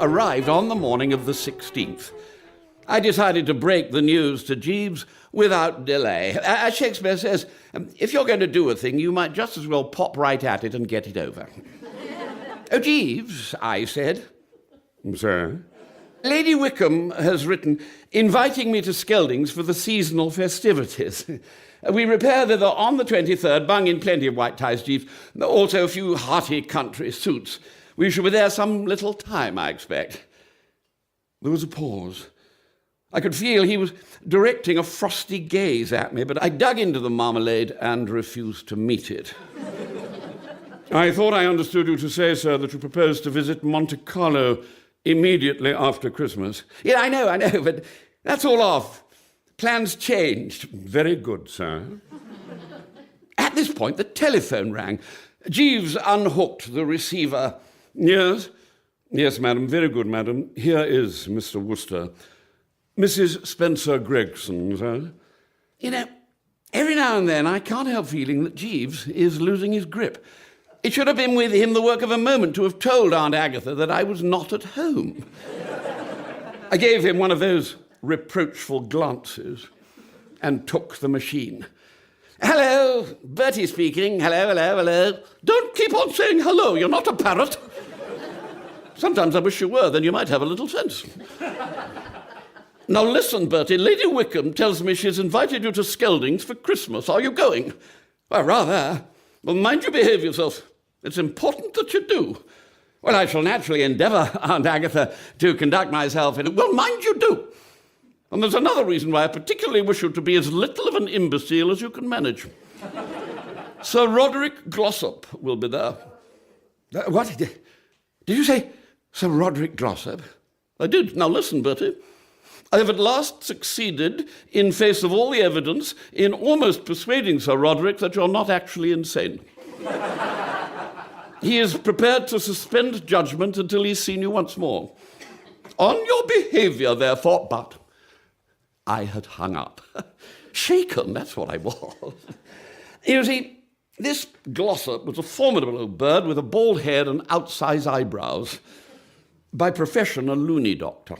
arrived on the morning of the 16th. I decided to break the news to Jeeves without delay. As Shakespeare says, if you're going to do a thing, you might just as well pop right at it and get it over. "Oh, Jeeves," I said. "Sir?" "Lady Wickham has written inviting me to Skeldings for the seasonal festivities. We repair thither on the 23rd, bung in plenty of white ties, Jeeves, also a few hearty country suits. We shall be there some little time, I expect." There was a pause. I could feel he was directing a frosty gaze at me, but I dug into the marmalade and refused to meet it. "I thought I understood you to say, sir, that you proposed to visit Monte Carlo immediately after Christmas." "Yeah, I know, but that's all off. Plans changed." "Very good, sir." At this point, the telephone rang. Jeeves unhooked the receiver. "Yes? Yes, madam. Very good, madam. Here is Mr. Wooster. Mrs. Spencer Gregson, sir." You know, every now and then I can't help feeling that Jeeves is losing his grip. It should have been with him the work of a moment to have told Aunt Agatha that I was not at home. I gave him one of those reproachful glances and took the machine. "Hello, Bertie speaking. Hello. Don't keep on saying hello. You're not a parrot. Sometimes I wish you were, then you might have a little sense. Now listen, Bertie, Lady Wickham tells me she's invited you to Skeldings for Christmas. Are you going?" "Well, rather." "Well, mind you behave yourself. It's important that you do." "Well, I shall naturally endeavour, Aunt Agatha, to conduct myself in... Well, mind you do. And there's another reason why I particularly wish you to be as little of an imbecile as you can manage. Sir Roderick Glossop will be there." "What? Did you say Sir Roderick Glossop?" "I did. Now listen, Bertie. I have at last succeeded, in face of all the evidence, in almost persuading Sir Roderick that you're not actually insane. He is prepared to suspend judgment until he's seen you once more. On your behaviour, therefore..." But I had hung up. Shaken, that's what I was. You see, this Glossop was a formidable old bird with a bald head and outsized eyebrows. By profession, a loony doctor.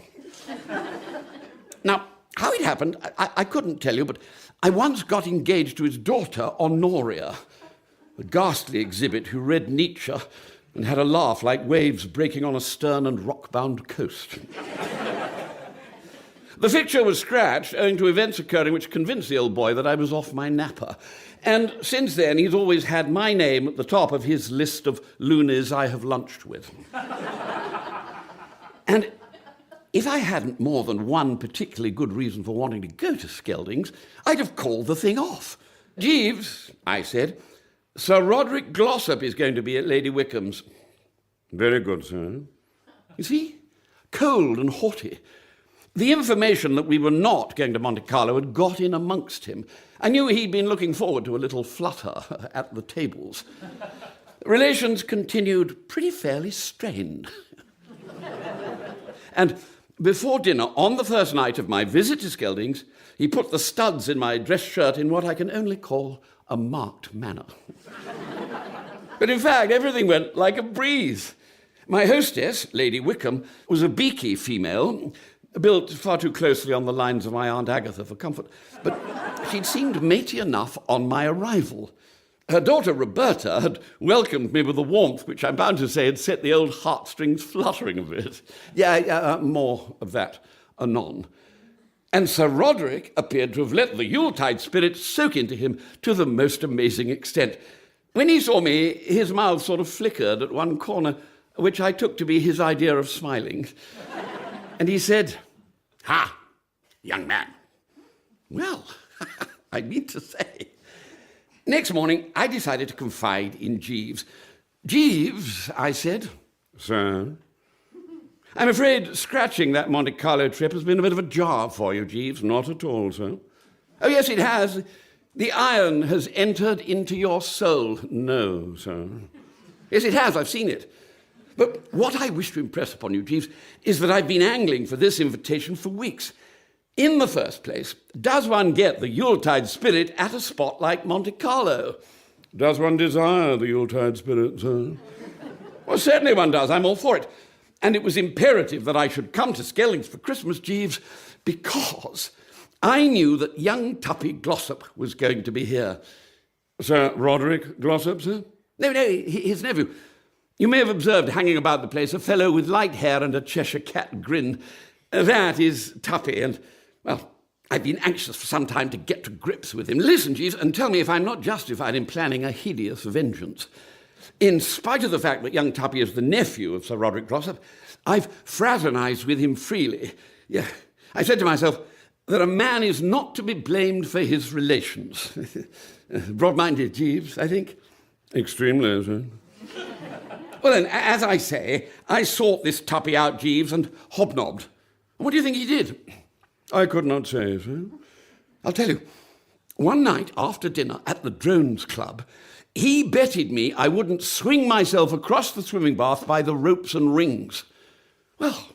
Now, how it happened, I couldn't tell you, but I once got engaged to his daughter, Honoria, a ghastly exhibit who read Nietzsche and had a laugh like waves breaking on a stern and rock-bound coast. The picture was scratched owing to events occurring which convinced the old boy that I was off my napper. And since then, he's always had my name at the top of his list of loonies I have lunched with. And if I hadn't more than one particularly good reason for wanting to go to Skeldings, I'd have called the thing off. "Jeeves," I said, "Sir Roderick Glossop is going to be at Lady Wickham's." "Very good, sir." You see, cold and haughty. The information that we were not going to Monte Carlo had got in amongst him. I knew he'd been looking forward to a little flutter at the tables. Relations continued pretty fairly strained. And before dinner, on the first night of my visit to Skeldings, he put the studs in my dress shirt in what I can only call a marked manner. But in fact, everything went like a breeze. My hostess, Lady Wickham, was a beaky female, built far too closely on the lines of my Aunt Agatha for comfort, but she'd seemed matey enough on my arrival. Her daughter, Roberta, had welcomed me with a warmth which I'm bound to say had set the old heartstrings fluttering a bit. More of that anon. And Sir Roderick appeared to have let the Yuletide spirit soak into him to the most amazing extent. When he saw me, his mouth sort of flickered at one corner, which I took to be his idea of smiling. And he said, "Ha, young man." Well, I mean to say. Next morning, I decided to confide in Jeeves. "Jeeves," I said. "Sir?" "I'm afraid scratching that Monte Carlo trip has been a bit of a jar for you, Jeeves." "Not at all, sir." "Oh, yes, it has. The iron has entered into your soul." "No, sir." "Yes, it has. I've seen it. But what I wish to impress upon you, Jeeves, is that I've been angling for this invitation for weeks. In the first place, does one get the Yuletide spirit at a spot like Monte Carlo?" "Does one desire the Yuletide spirit, sir?" "Well, certainly one does. I'm all for it. And it was imperative that I should come to Skeldings for Christmas, Jeeves, because I knew that young Tuppy Glossop was going to be here. Sir Roderick Glossop, sir? No, his nephew. You may have observed hanging about the place a fellow with light hair and a Cheshire cat grin. That is Tuppy, and, well, I've been anxious for some time to get to grips with him. Listen, Jeeves, and tell me if I'm not justified in planning a hideous vengeance. In spite of the fact that young Tuppy is the nephew of Sir Roderick Glossop, I've fraternised with him freely. Yeah, I said to myself that a man is not to be blamed for his relations. Broad-minded, Jeeves, I think. Extremely, sir. Well, then, as I say, I sought this Tuppy out, Jeeves, and hobnobbed. What do you think he did? I could not say, sir. I'll tell you. One night after dinner at the Drones Club, he betted me I wouldn't swing myself across the swimming bath by the ropes and rings. Well,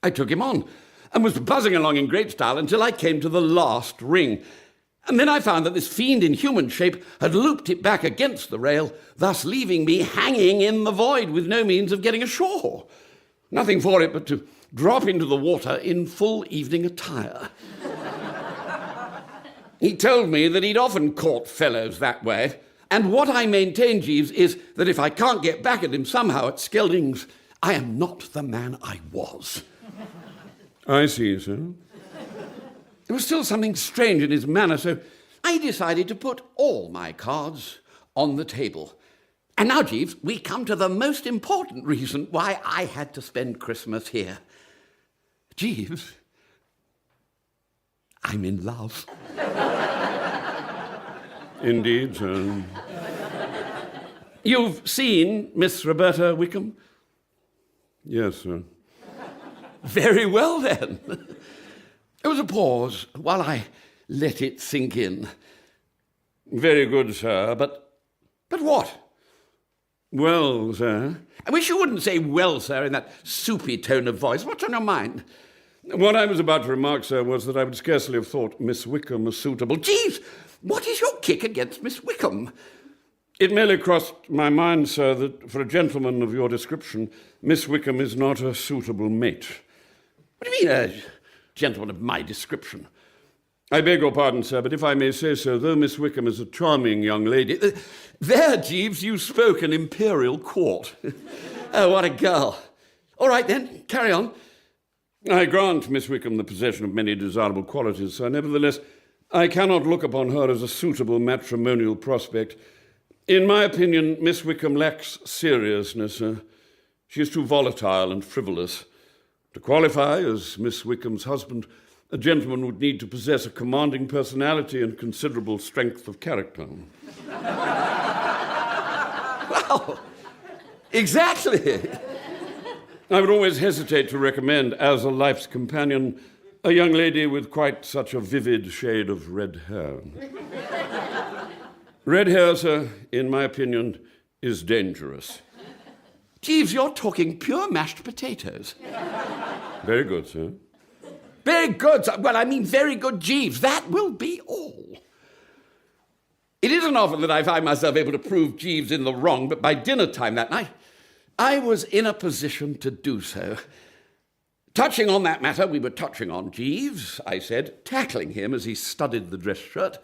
I took him on and was buzzing along in great style until I came to the last ring. And then I found that this fiend in human shape had looped it back against the rail, thus leaving me hanging in the void with no means of getting ashore. Nothing for it but to drop into the water in full evening attire. He told me that he'd often caught fellows that way, and what I maintain, Jeeves, is that if I can't get back at him somehow at Skeldings, I am not the man I was. I see, sir. There was still something strange in his manner, so I decided to put all my cards on the table. And now, Jeeves, we come to the most important reason why I had to spend Christmas here. Jeeves, I'm in love. Indeed, sir. You've seen Miss Roberta Wickham? Yes, sir. Very well, then. There was a pause while I let it sink in. Very good, sir, But what? well, sir. I wish you wouldn't say well, sir, in that soupy tone of voice. What's on your mind? What I was about to remark, sir, was that I would scarcely have thought Miss Wickham a suitable... Jeeves, what is your kick against Miss Wickham? It merely crossed my mind, sir, that for a gentleman of your description, Miss Wickham is not a suitable mate. What do you mean, a gentleman of my description? I beg your pardon, sir, but if I may say so, though Miss Wickham is a charming young lady... There, Jeeves, you spoke an imperial court. Oh, what a girl. All right, then, carry on. I grant Miss Wickham the possession of many desirable qualities, sir. Nevertheless, I cannot look upon her as a suitable matrimonial prospect. In my opinion, Miss Wickham lacks seriousness, sir. She is too volatile and frivolous. To qualify as Miss Wickham's husband, a gentleman would need to possess a commanding personality and considerable strength of character. Well, exactly. I would always hesitate to recommend as a life's companion a young lady with quite such a vivid shade of red hair. Red hair, sir, in my opinion, is dangerous. Jeeves, you're talking pure mashed potatoes. Very good, sir. Very good. Well, I mean very good, Jeeves. That will be all. It isn't often that I find myself able to prove Jeeves in the wrong, but by dinner time that night, I was in a position to do so. Touching on that matter we were touching on, Jeeves, I said, tackling him as he studied the dress shirt.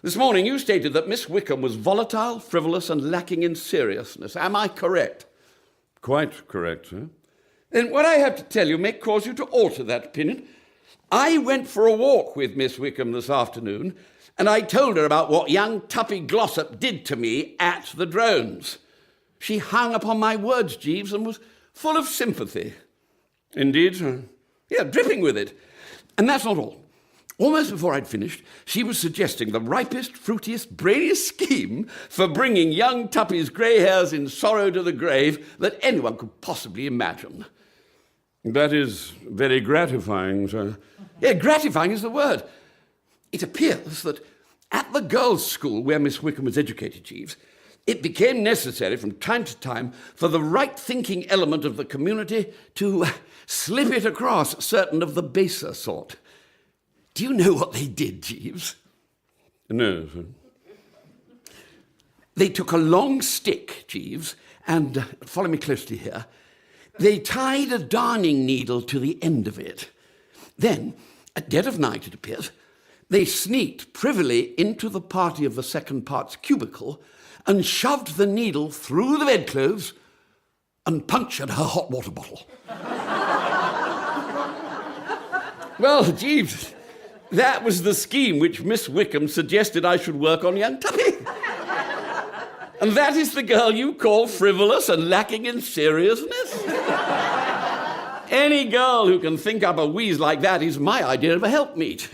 This morning you stated that Miss Wickham was volatile, frivolous, and lacking in seriousness. Am I correct? Quite correct, sir. Then what I have to tell you may cause you to alter that opinion. I went for a walk with Miss Wickham this afternoon, and I told her about what young Tuppy Glossop did to me at the Drones. She hung upon my words, Jeeves, and was full of sympathy. Indeed, sir? Yeah, dripping with it. And that's not all. Almost before I'd finished, she was suggesting the ripest, fruitiest, brainiest scheme for bringing young Tuppy's grey hairs in sorrow to the grave that anyone could possibly imagine. That is very gratifying, sir. Yeah, gratifying is the word. It appears that at the girls' school where Miss Wickham was educated, Jeeves, it became necessary from time to time for the right-thinking element of the community to slip it across certain of the baser sort. Do you know what they did, Jeeves? No, sir. They took a long stick, Jeeves, and follow me closely here. They tied a darning needle to the end of it. Then, at dead of night, it appears, they sneaked privily into the party of the second part's cubicle and shoved the needle through the bedclothes and punctured her hot water bottle. Well, Jeeves, that was the scheme which Miss Wickham suggested I should work on young Tuppy. And that is the girl you call frivolous and lacking in seriousness? Any girl who can think up a wheeze like that is my idea of a helpmeet.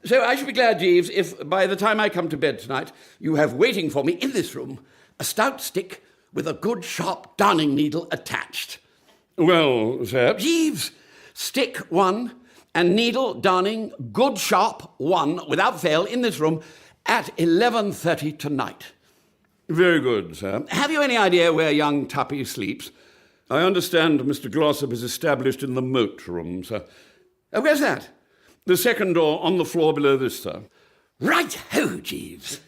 So I should be glad, Jeeves, if by the time I come to bed tonight, you have waiting for me in this room a stout stick with a good sharp darning needle attached. Well, sir? Jeeves, stick 1 and needle darning good sharp 1 without fail in this room at 11:30 tonight. Very good, sir. Have you any idea where young Tuppy sleeps? I understand Mr. Glossop is established in the moat room, sir. Where's that? The second door on the floor below this, sir. Right-ho, Jeeves.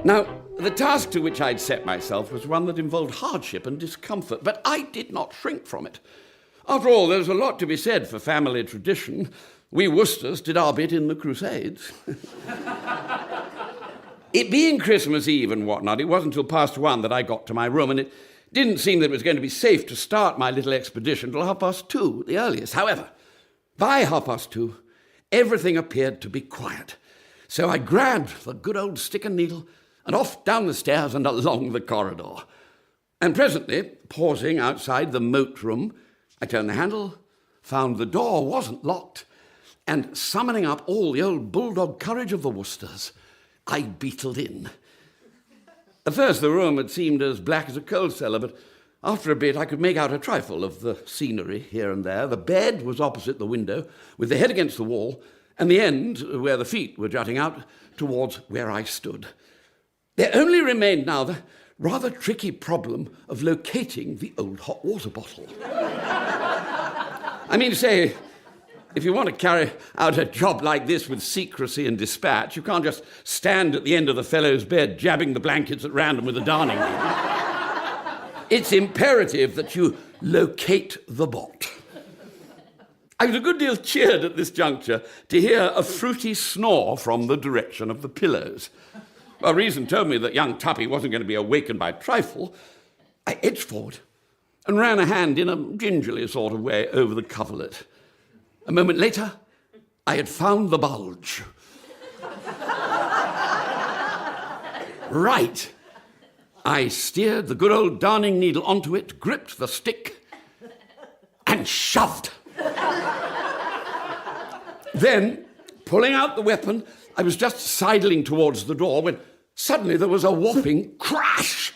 Now, the task to which I'd set myself was one that involved hardship and discomfort, but I did not shrink from it. After all, there's a lot to be said for family tradition. We Woosters did our bit in the Crusades. It being Christmas Eve and whatnot, it wasn't until past 1 that I got to my room, and it didn't seem that it was going to be safe to start my little expedition till 2:30 at the earliest. However, by 2:30, everything appeared to be quiet. So I grabbed the good old stick and needle and off down the stairs and along the corridor. And presently, pausing outside the moat room, I turned the handle, found the door wasn't locked, and summoning up all the old bulldog courage of the Woosters, I beetled in. At first, the room had seemed as black as a coal cellar, but after a bit, I could make out a trifle of the scenery here and there. The bed was opposite the window, with the head against the wall, and the end, where the feet were jutting out, towards where I stood. There only remained now the rather tricky problem of locating the old hot water bottle. I mean to say, if you want to carry out a job like this with secrecy and dispatch, you can't just stand at the end of the fellow's bed jabbing the blankets at random with a darning needle. It's imperative that you locate the bot. I was a good deal cheered at this juncture to hear a fruity snore from the direction of the pillows. Well, reason told me that young Tuppy wasn't going to be awakened by trifle. I edged forward and ran a hand in a gingerly sort of way over the coverlet. A moment later, I had found the bulge. Right. I steered the good old darning needle onto it, gripped the stick, and shoved. Then, pulling out the weapon, I was just sidling towards the door when suddenly there was a whopping crash,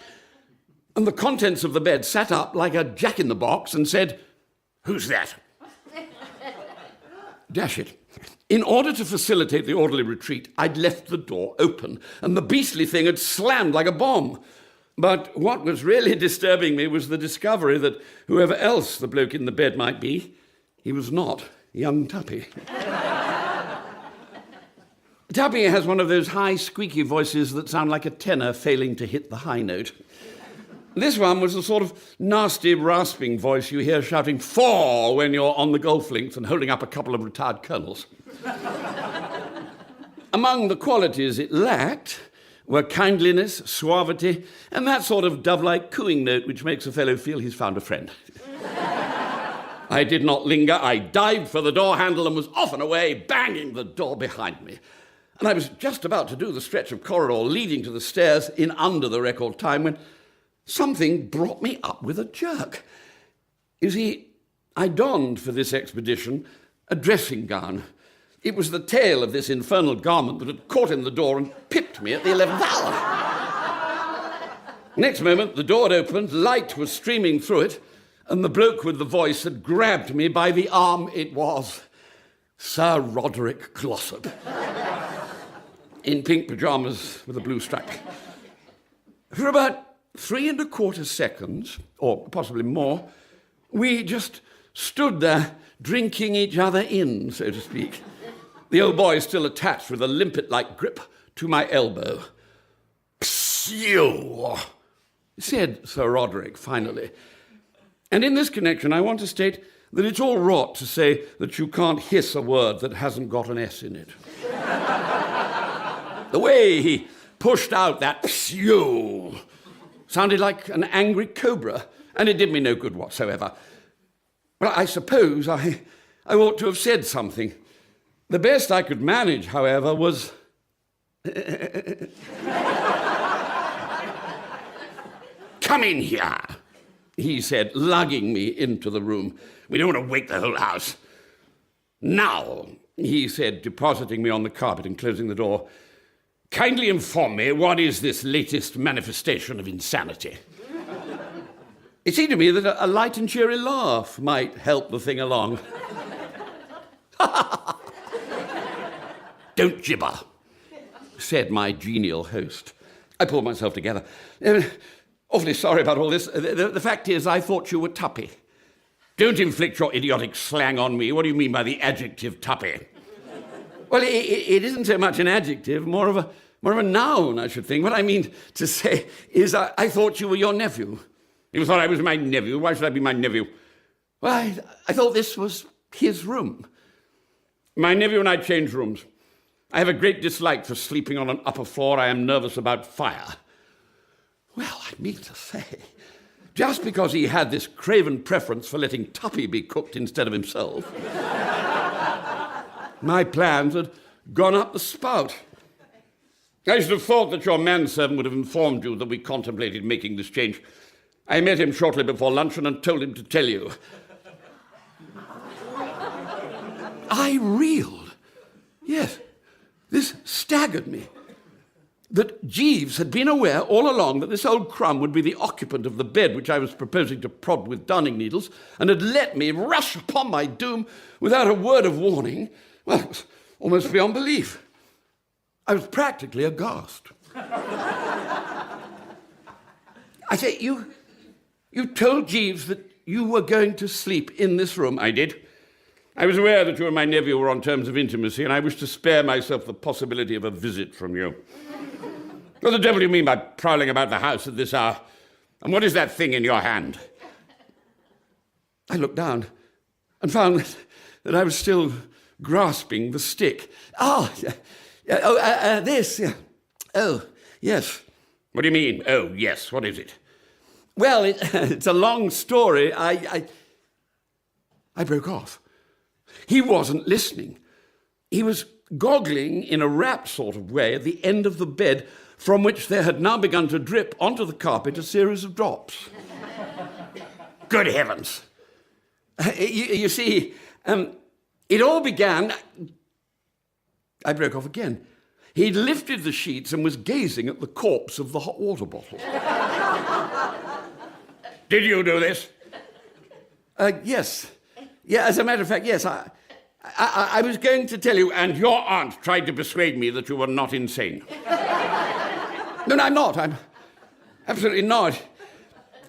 and the contents of the bed sat up like a jack-in-the-box and said, "Who's that?" Dash it. In order to facilitate the orderly retreat, I'd left the door open, and the beastly thing had slammed like a bomb. But what was really disturbing me was the discovery that whoever else the bloke in the bed might be, he was not young Tuppy. Tuppy has one of those high, squeaky voices that sound like a tenor failing to hit the high note. This one was the sort of nasty, rasping voice you hear shouting "for" when you're on the golf links and holding up a couple of retired colonels. Among the qualities it lacked were kindliness, suavity, and that sort of dove-like cooing note which makes a fellow feel he's found a friend. I did not linger. I dived for the door handle and was off and away, banging the door behind me. And I was just about to do the stretch of corridor leading to the stairs in under the record time when something brought me up with a jerk. You see, I donned for this expedition a dressing gown. It was the tail of this infernal garment that had caught in the door and pipped me at the 11th hour. Next moment, the door had opened, light was streaming through it, and the bloke with the voice had grabbed me by the arm. It was Sir Roderick Glossop, in pink pyjamas with a blue stripe. For about 3¼ seconds, or possibly more, we just stood there drinking each other in, so to speak. The old boy still attached with a limpet-like grip to my elbow. "Phew," said Sir Roderick finally. And in this connection, I want to state that it's all rot to say that you can't hiss a word that hasn't got an S in it. The way he pushed out that "phew" sounded like an angry cobra, and it did me no good whatsoever. Well, I suppose I ought to have said something. The best I could manage, however, was... "Come in here," he said, lugging me into the room. "We don't want to wake the whole house." "Now," he said, depositing me on the carpet and closing the door, "kindly inform me what is this latest manifestation of insanity?" It seemed to me that a light and cheery laugh might help the thing along. "Don't gibber," said my genial host. I pulled myself together. "Awfully sorry about all this. The fact is, I thought you were Tuppy." "Don't inflict your idiotic slang on me. What do you mean by the adjective Tuppy?" "Well, it isn't so much an adjective, more of a noun, I should think. What I mean to say is I thought you were your nephew." "You thought I was my nephew? Why should I be my nephew?" "Well, I thought this was his room." "My nephew and I change rooms. I have a great dislike for sleeping on an upper floor. I am nervous about fire." Well, I mean to say, just because he had this craven preference for letting Tuppy be cooked instead of himself, my plans had gone up the spout. "I should have thought that your manservant would have informed you that we contemplated making this change. I met him shortly before luncheon and told him to tell you." I reeled. Yes, this staggered me. That Jeeves had been aware all along that this old crumb would be the occupant of the bed which I was proposing to prod with darning needles, and had let me rush upon my doom without a word of warning, well, it was almost beyond belief. I was practically aghast. "I say, you told Jeeves that you were going to sleep in this room?" "I did. I was aware that you and my nephew were on terms of intimacy, and I wished to spare myself the possibility of a visit from you." "What the devil do you mean by prowling about the house at this hour? And what is that thing in your hand?" I looked down and found that I was still grasping the stick. This. Oh, yes." "What do you mean, oh, yes? What is it?" "Well, it's a long story. I broke off. He wasn't listening. He was goggling in a rapt sort of way at the end of the bed, from which there had now begun to drip onto the carpet a series of drops. Good heavens! You see, it all began... I broke off again. He'd lifted the sheets and was gazing at the corpse of the hot water bottle. Did you do this? Yes. Yeah, as a matter of fact, yes. I was going to tell you, and your aunt tried to persuade me that you were not insane. No, I'm not. I'm absolutely not.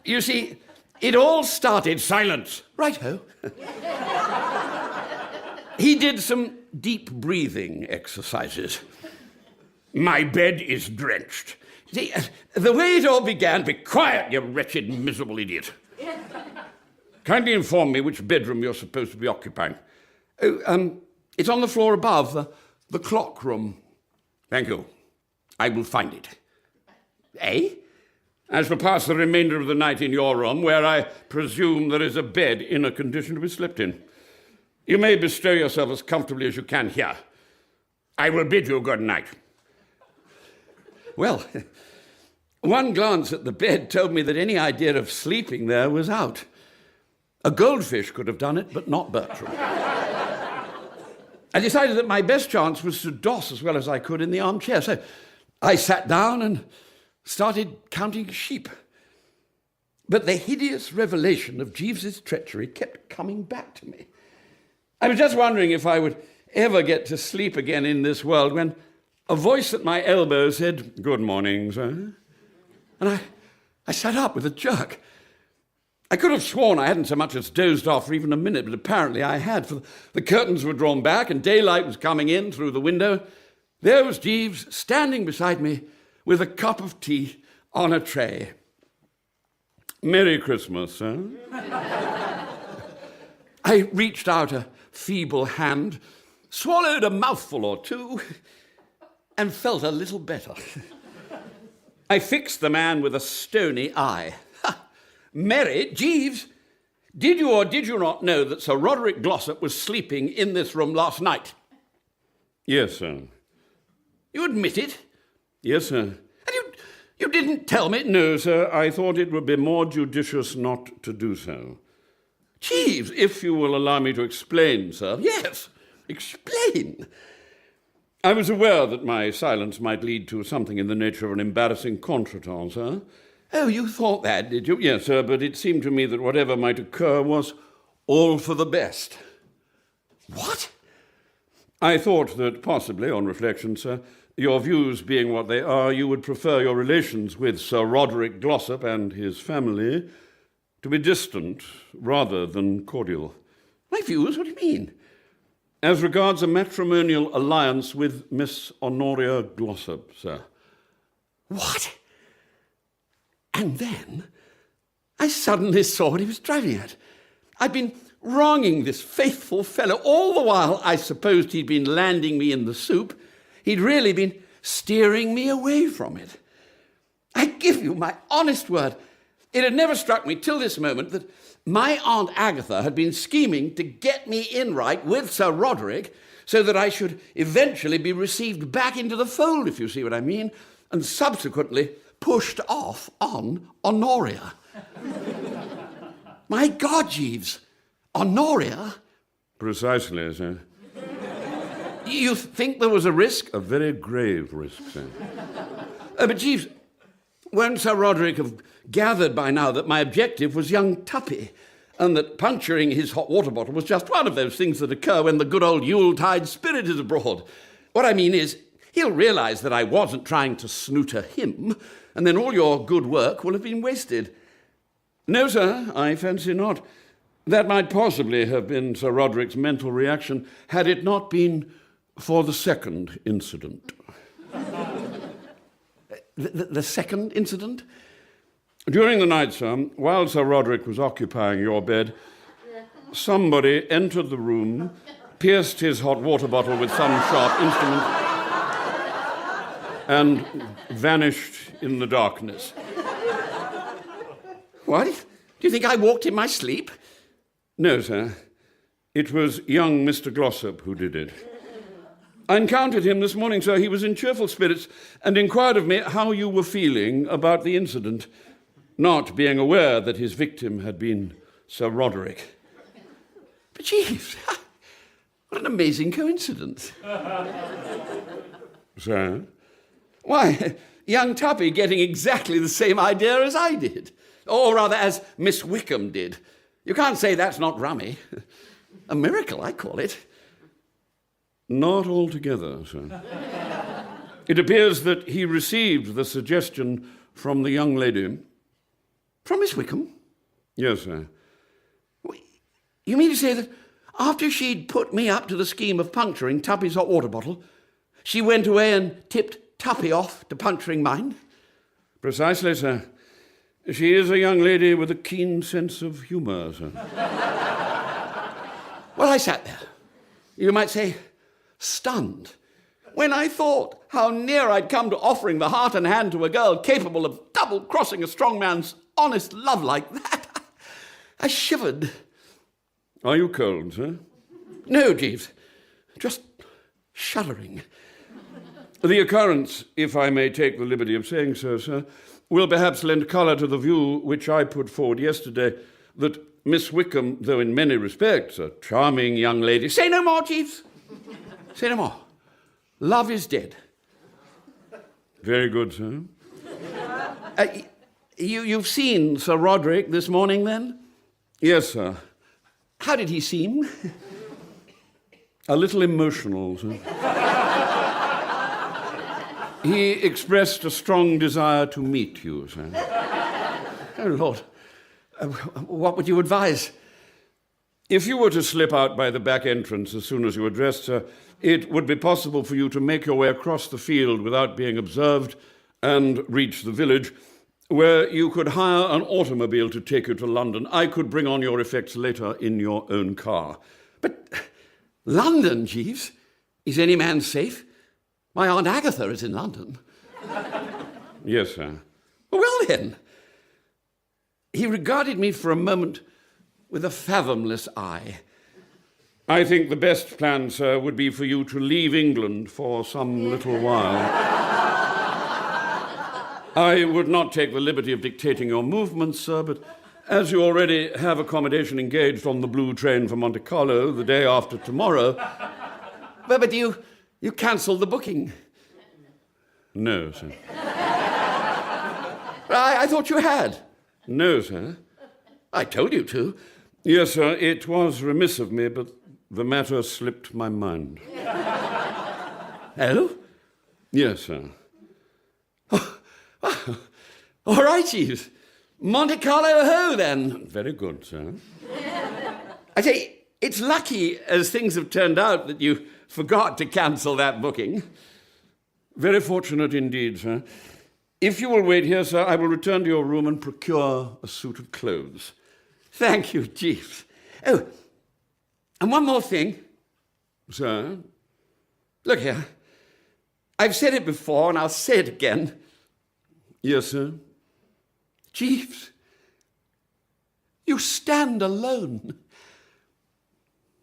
You see, it all started... Silence. Righto. He did some deep breathing exercises. My bed is drenched. See, the way it all began... Be quiet, you wretched, miserable idiot. Kindly inform me which bedroom you're supposed to be occupying. Oh, it's on the floor above, the clock room. Thank you. I will find it. Eh? I shall pass the remainder of the night in your room, where I presume there is a bed in a condition to be slept in. You may bestow yourself as comfortably as you can here. I will bid you good night. Well, one glance at the bed told me that any idea of sleeping there was out. A goldfish could have done it, but not Bertram. I decided that my best chance was to doss as well as I could in the armchair, so I sat down and started counting sheep. But the hideous revelation of Jeeves's treachery kept coming back to me. I was just wondering if I would ever get to sleep again in this world when a voice at my elbow said, "Good morning, sir." And I sat up with a jerk. I could have sworn I hadn't so much as dozed off for even a minute, but apparently I had, for the curtains were drawn back and daylight was coming in through the window. There was Jeeves standing beside me with a cup of tea on a tray. Merry Christmas, sir. I reached out a feeble hand, swallowed a mouthful or two, and felt a little better. I fixed the man with a stony eye. Merry, Jeeves, did you or did you not know that Sir Roderick Glossop was sleeping in this room last night? Yes, sir. You admit it? Yes, sir. And you didn't tell me? No, sir, I thought it would be more judicious not to do so. Jeeves, If you will allow me to explain, sir. yes, explain. I was aware that my silence might lead to something in the nature of an embarrassing contretemps, sir. Oh, you thought that, did you? Yes, sir, but it seemed to me that whatever might occur was all for the best. What? I thought that possibly, on reflection, sir, your views being what they are, you would prefer your relations with Sir Roderick Glossop and his family to be distant rather than cordial. My views? What do you mean? As regards a matrimonial alliance with Miss Honoria Glossop, sir. What? And then I suddenly saw what he was driving at. I'd been wronging this faithful fellow. All the while I supposed he'd been landing me in the soup, he'd really been steering me away from it. I give you my honest word, it had never struck me till this moment that my Aunt Agatha had been scheming to get me in right with Sir Roderick so that I should eventually be received back into the fold, if you see what I mean, and subsequently pushed off on Honoria. My God, Jeeves, Honoria? Precisely, sir. You think there was a risk? A very grave risk, sir. But Jeeves, won't Sir Roderick have gathered by now that my objective was young Tuppy, and that puncturing his hot water bottle was just one of those things that occur when the good old Yuletide spirit is abroad? What I mean is, he'll realise that I wasn't trying to snooter him, and then all your good work will have been wasted. No, sir, I fancy not. That might possibly have been Sir Roderick's mental reaction had it not been for the second incident. The second incident? During the night, sir, while Sir Roderick was occupying your bed, somebody entered the room, pierced his hot water bottle with some sharp instrument, and vanished in the darkness. What? Do you think I walked in my sleep? No, sir. It was young Mr. Glossop who did it. I encountered him this morning, sir. He was in cheerful spirits and inquired of me how you were feeling about the incident, not being aware that his victim had been Sir Roderick. But Jeeves, what an amazing coincidence. Sir? Why, young Tuppy getting exactly the same idea as I did. Or rather, as Miss Wickham did. You can't say that's not rummy. A miracle, I call it. Not altogether, sir. It appears that he received the suggestion from the young lady. From Miss Wickham? Yes, sir. You mean to say that after she'd put me up to the scheme of puncturing Tuppy's hot water bottle, she went away and tipped Tuppy off to puncturing mine? Precisely, sir. She is a young lady with a keen sense of humour, sir. Well, I sat there, you might say, stunned, when I thought how near I'd come to offering the heart and hand to a girl capable of double-crossing a strong man's honest love like that. I shivered. Are you cold, sir? No, Jeeves, just shuddering. The occurrence, if I may take the liberty of saying so, sir, will perhaps lend colour to the view which I put forward yesterday, that Miss Wickham, though in many respects a charming young lady... Say no more, Jeeves. Say no more. Love is dead. Very good, sir. You've seen Sir Roderick this morning, then? Yes, sir. How did he seem? A little emotional, sir. He expressed a strong desire to meet you, sir. Oh, Lord. What would you advise? If you were to slip out by the back entrance as soon as you were dressed, sir, it would be possible for you to make your way across the field without being observed and reach the village, where you could hire an automobile to take you to London. I could bring on your effects later in your own car. But London, Jeeves? Is any man safe? My Aunt Agatha is in London. Yes, sir. Well, then. He regarded me for a moment with a fathomless eye. I think the best plan, sir, would be for you to leave England for some little while. I would not take the liberty of dictating your movements, sir, but as you already have accommodation engaged on the blue train for Monte Carlo the day after tomorrow... But you cancelled the booking. No, sir. I thought you had. No, sir. I told you to. Yes, sir, it was remiss of me, but the matter slipped my mind. Oh? Yes, sir. All right, Jeeves. Monte Carlo ho, then. Very good, sir. I say, it's lucky, as things have turned out, that you forgot to cancel that booking. Very fortunate indeed, sir. If you will wait here, sir, I will return to your room and procure a suit of clothes. Thank you, Jeeves. Oh, and one more thing. Sir? Look here. I've said it before, and I'll say it again. Yes, sir? Jeeves, you stand alone.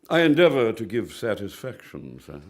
I endeavour to give satisfaction, sir.